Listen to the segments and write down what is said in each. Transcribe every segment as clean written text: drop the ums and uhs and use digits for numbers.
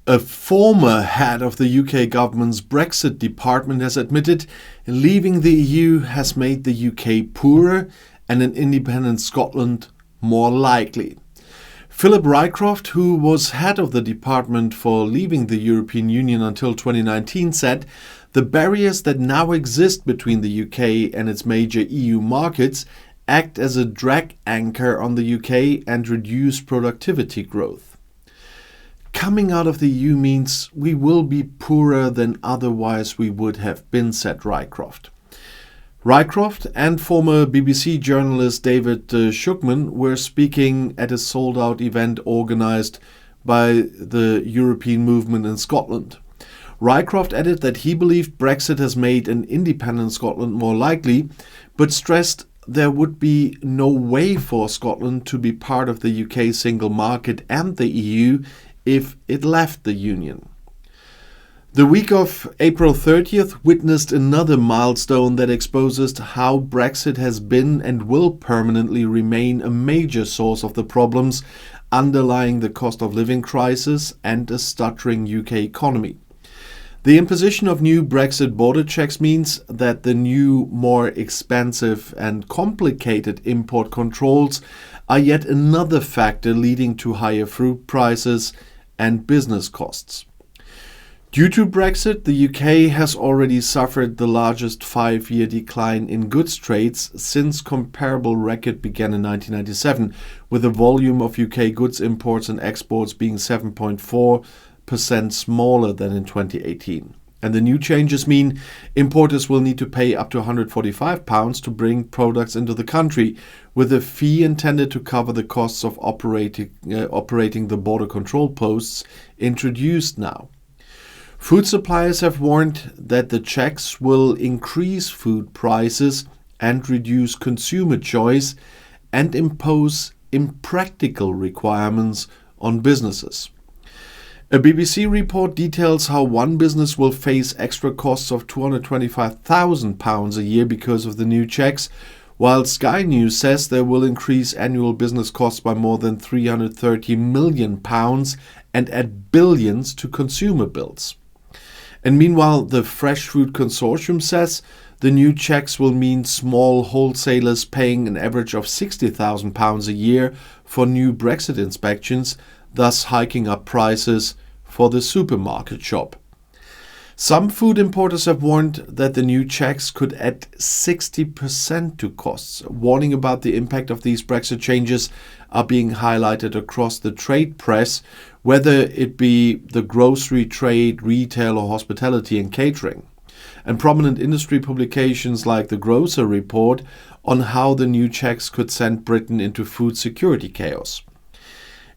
A former head of the UK government's Brexit department has admitted leaving the EU has made the UK poorer and an independent Scotland more likely. Philip Rycroft, who was head of the department for leaving the European Union until 2019, said the barriers that now exist between the UK and its major EU markets act as a drag anchor on the UK and reduce productivity growth. Coming out of the EU means we will be poorer than otherwise we would have been, said Rycroft. Rycroft and former BBC journalist David Shugman were speaking at a sold-out event organised by the European movement in Scotland. Rycroft added that he believed Brexit has made an independent Scotland more likely, but stressed there would be no way for Scotland to be part of the UK single market and the EU if it left the Union. The week of April 30th witnessed another milestone that exposes how Brexit has been and will permanently remain a major source of the problems underlying the cost of living crisis and a stuttering UK economy. The imposition of new Brexit border checks means that the new, more expensive and complicated import controls are yet another factor leading to higher food prices and business costs. Due to Brexit, the UK has already suffered the largest 5-year decline in goods trades since comparable record began in 1997, with the volume of UK goods imports and exports being 7.4% smaller than in 2018. And the new changes mean importers will need to pay up to £145 to bring products into the country, with a fee intended to cover the costs of operating the border control posts introduced now. Food suppliers have warned that the checks will increase food prices and reduce consumer choice and impose impractical requirements on businesses. A BBC report details how one business will face extra costs of £225,000 a year because of the new checks, while Sky News says they will increase annual business costs by more than £330 million and add billions to consumer bills. And meanwhile, the Fresh Food Consortium says the new checks will mean small wholesalers paying an average of £60,000 a year for new Brexit inspections, thus hiking up prices for the supermarket shop. Some food importers have warned that the new checks could add 60% to costs. Warning about the impact of these Brexit changes are being highlighted across the trade press, whether it be the grocery trade, retail or hospitality and catering. And prominent industry publications like the Grocer report on how the new checks could send Britain into food security chaos.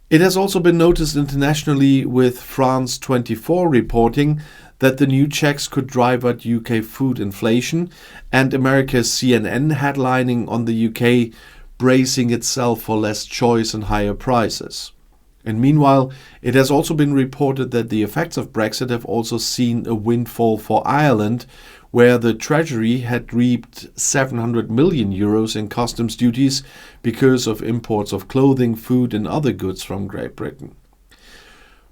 It has also been noticed internationally, with France 24 reporting that the new checks could drive up UK food inflation, and America's CNN headlining on the UK bracing itself for less choice and higher prices. And meanwhile, it has also been reported that the effects of Brexit have also seen a windfall for Ireland, where the Treasury had reaped €700 million in customs duties because of imports of clothing, food and other goods from Great Britain.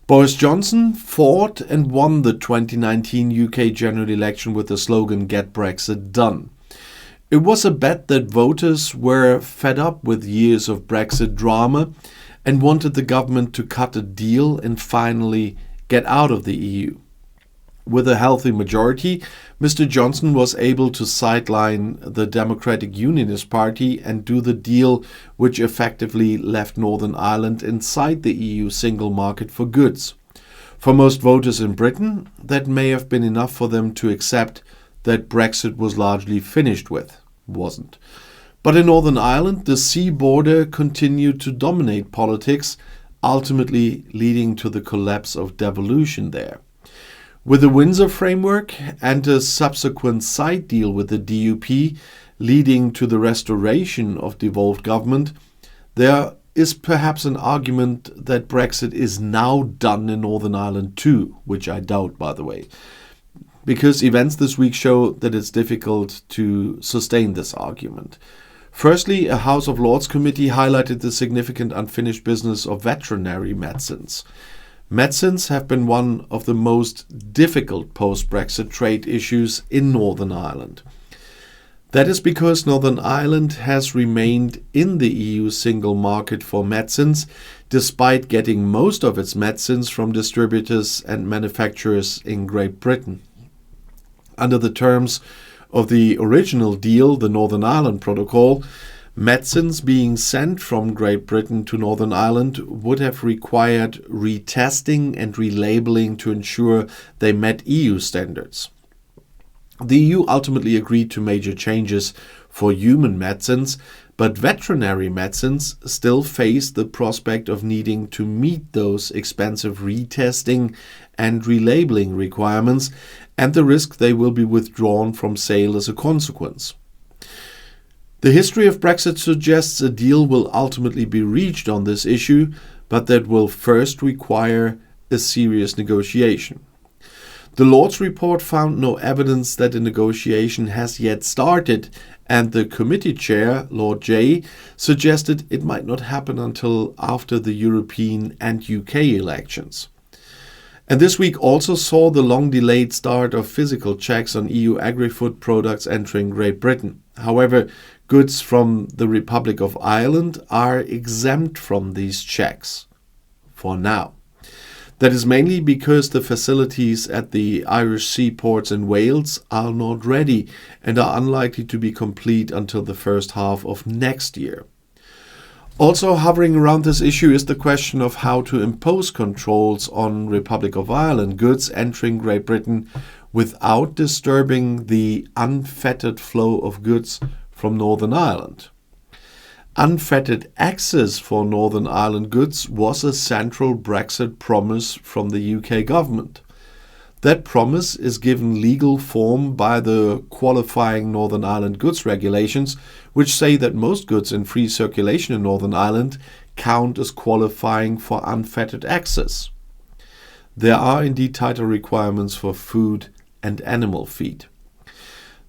Boris Johnson fought and won the 2019 UK general election with the slogan "Get Brexit Done." It was a bet that voters were fed up with years of Brexit drama and wanted the government to cut a deal and finally get out of the EU. With a healthy majority, Mr. Johnson was able to sideline the Democratic Unionist Party and do the deal which effectively left Northern Ireland inside the EU single market for goods. For most voters in Britain, that may have been enough for them to accept that Brexit was largely finished with. Wasn't. But in Northern Ireland, the sea border continued to dominate politics, ultimately leading to the collapse of devolution there. With the Windsor Framework and a subsequent side deal with the DUP leading to the restoration of devolved government, there is perhaps an argument that Brexit is now done in Northern Ireland too, which I doubt, by the way, because events this week show that it's difficult to sustain this argument. Firstly, a House of Lords committee highlighted the significant unfinished business of veterinary medicines. Medicines have been one of the most difficult post-Brexit trade issues in Northern Ireland. That is because Northern Ireland has remained in the EU single market for medicines, despite getting most of its medicines from distributors and manufacturers in Great Britain. Under the terms of the original deal, the Northern Ireland Protocol, medicines being sent from Great Britain to Northern Ireland would have required retesting and relabeling to ensure they met EU standards. The EU ultimately agreed to major changes for human medicines, but veterinary medicines still face the prospect of needing to meet those expensive retesting and relabeling requirements and the risk they will be withdrawn from sale as a consequence. The history of Brexit suggests a deal will ultimately be reached on this issue, but that will first require a serious negotiation. The Lord's report found no evidence that a negotiation has yet started, and the committee chair, Lord Jay, suggested it might not happen until after the European and UK elections. And this week also saw the long-delayed start of physical checks on EU agri-food products entering Great Britain. However, goods from the Republic of Ireland are exempt from these checks, for now. That is mainly because the facilities at the Irish seaports in Wales are not ready and are unlikely to be complete until the first half of next year. Also hovering around this issue is the question of how to impose controls on Republic of Ireland goods entering Great Britain without disturbing the unfettered flow of goods from Northern Ireland. Unfettered access for Northern Ireland goods was a central Brexit promise from the UK government. That promise is given legal form by the qualifying Northern Ireland goods regulations, which say that most goods in free circulation in Northern Ireland count as qualifying for unfettered access. There are indeed tighter requirements for food and animal feed.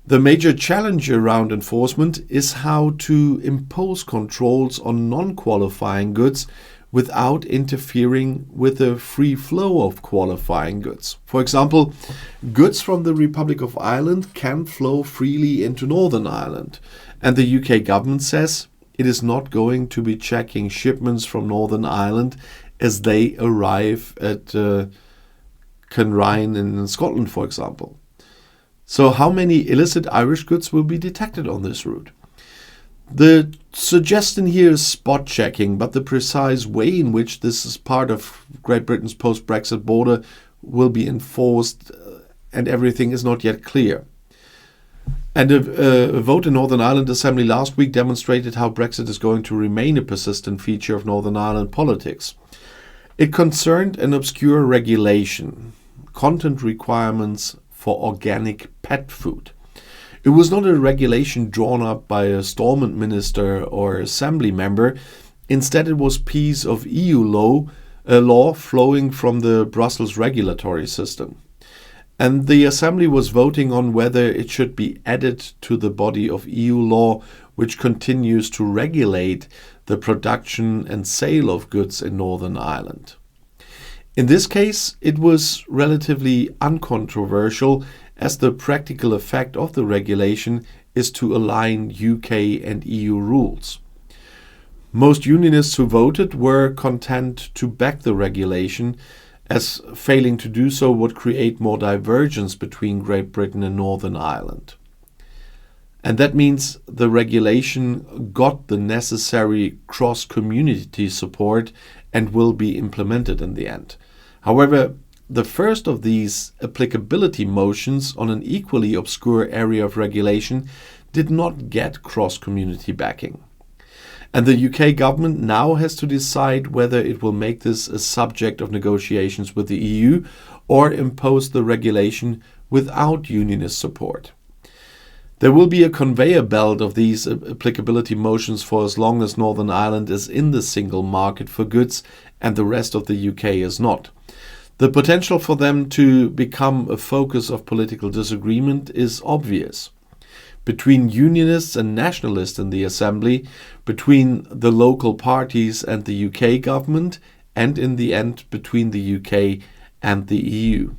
The major challenge around enforcement is how to impose controls on non-qualifying goods without interfering with the free flow of qualifying goods. For example, goods from the Republic of Ireland can flow freely into Northern Ireland, and the UK government says it is not going to be checking shipments from Northern Ireland as they arrive at Kinrine in Scotland, for example. So how many illicit Irish goods will be detected on this route? The suggestion here is spot checking, but the precise way in which this is part of Great Britain's post-Brexit border will be enforced and everything is not yet clear. And a vote in Northern Ireland Assembly last week demonstrated how Brexit is going to remain a persistent feature of Northern Ireland politics. It concerned an obscure regulation, content requirements for organic pet food. It was not a regulation drawn up by a Stormont minister or assembly member. Instead, it was a piece of EU law flowing from the Brussels regulatory system. And the assembly was voting on whether it should be added to the body of EU law, which continues to regulate the production and sale of goods in Northern Ireland. In this case, it was relatively uncontroversial, as the practical effect of the regulation is to align UK and EU rules. Most unionists who voted were content to back the regulation, as failing to do so would create more divergence between Great Britain and Northern Ireland. And that means the regulation got the necessary cross-community support and will be implemented in the end. However, the first of these applicability motions on an equally obscure area of regulation did not get cross-community backing. And the UK government now has to decide whether it will make this a subject of negotiations with the EU or impose the regulation without unionist support. There will be a conveyor belt of these applicability motions for as long as Northern Ireland is in the single market for goods and the rest of the UK is not. The potential for them to become a focus of political disagreement is obvious. Between unionists and nationalists in the Assembly, between the local parties and the UK government, and in the end between the UK and the EU.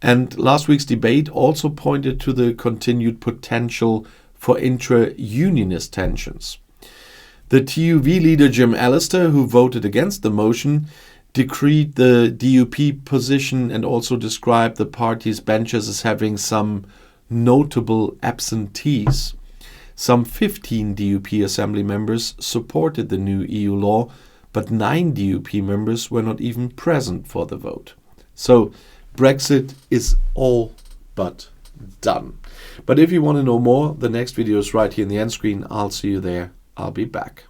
And last week's debate also pointed to the continued potential for intra-unionist tensions. The TUV leader Jim Allister, who voted against the motion, decreed the DUP position and also described the party's benches as having some notable absentees. Some 15 DUP assembly members supported the new EU law, but 9 DUP members were not even present for the vote. So Brexit is all but done. But if you want to know more, the next video is right here in the end screen. I'll see you there. I'll be back.